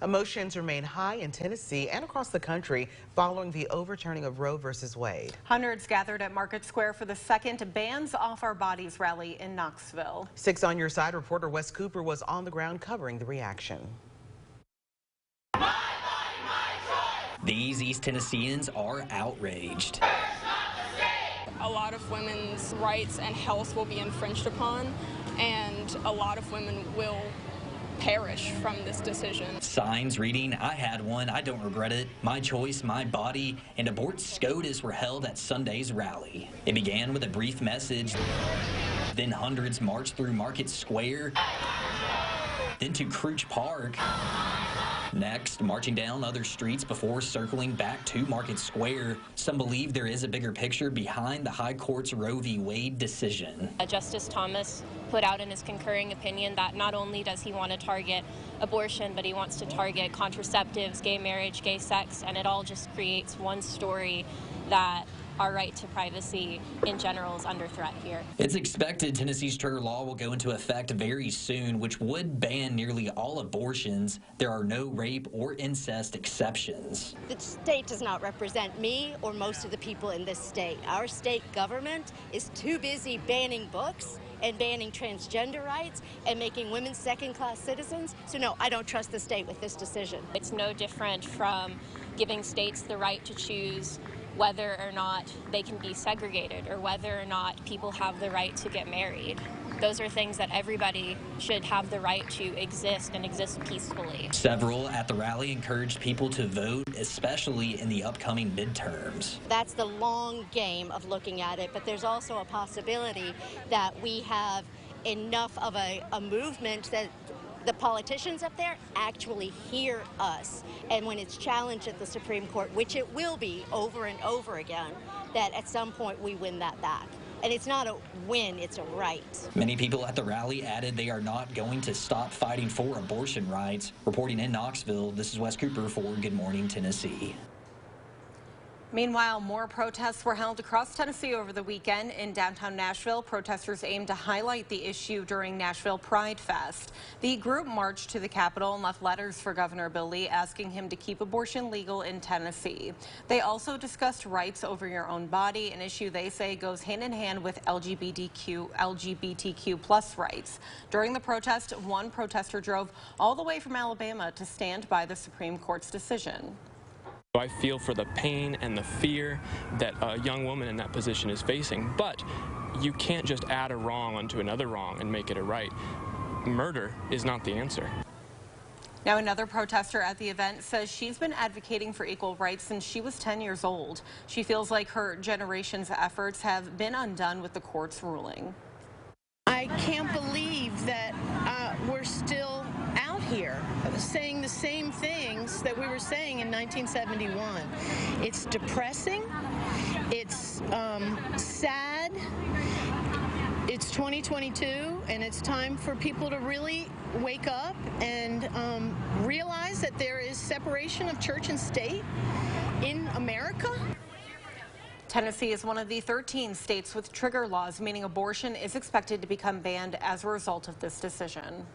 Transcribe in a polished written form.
Emotions remain high in Tennessee and across the country following the overturning of Roe versus Wade. Hundreds gathered at Market Square for the second Bands Off Our Bodies rally in Knoxville. 6 on Your Side reporter Wes Cooper was on the ground covering the reaction. These East Tennesseans are outraged. A lot of women's rights and health will be infringed upon, and a lot of women will perish from this decision. Signs reading, "I had one, I don't regret it, my choice, my body," and abort SCOTUS were held at Sunday's rally. It began with a brief message, then hundreds marched through Market Square, then to Crouch Park. Next, marching down other streets before circling back to Market Square. Some believe there is a bigger picture behind the High Court's Roe v. Wade decision. Justice Thomas put out in his concurring opinion that not only does he want to target abortion, but he wants to target contraceptives, gay marriage, gay sex, and it all just creates one story that our right to privacy in general is under threat here. It's expected Tennessee's trigger law will go into effect very soon, which would ban nearly all abortions. There are no rape or incest exceptions. The state does not represent me or most of the people in this state. Our state government is too busy banning books and banning transgender rights and making women second-class citizens. So no, I don't trust the state with this decision. It's no different from giving states the right to choose whether or not they can be segregated or whether or not people have the right to get married. Those are things that everybody should have the right to exist and exist peacefully. Several at the rally encouraged people to vote, especially in the upcoming midterms. That's the long game of looking at it, but there's also a possibility that we have enough of a movement that the politicians up there actually hear us, and when it's challenged at the Supreme Court, which it will be over and over again, that at some point we win that back. And it's not a win, it's a right. Many people at the rally added they are not going to stop fighting for abortion rights. Reporting in Knoxville, this is Wes Cooper for Good Morning Tennessee. Meanwhile, more protests were held across Tennessee over the weekend. In downtown Nashville, protesters aimed to highlight the issue during Nashville Pride Fest. The group marched to the Capitol and left letters for Governor Bill Lee asking him to keep abortion legal in Tennessee. They also discussed rights over your own body, an issue they say goes hand in hand with LGBTQ plus rights. During the protest, one protester drove all the way from Alabama to stand by the Supreme Court's decision. I feel for the pain and the fear that a young woman in that position is facing, but you can't just add a wrong onto another wrong and make it a right. Murder is not the answer. Now, another protester at the event says she's been advocating for equal rights since she was 10 years old. She feels like her generation's efforts have been undone with the court's ruling. I can't believe that we're still out here saying the same things that we were saying in 1971. It's depressing. It's sad. It's 2022, and it's time for people to really wake up and realize that there is separation of church and state in America. Tennessee is one of the 13 states with trigger laws, meaning abortion is expected to become banned as a result of this decision.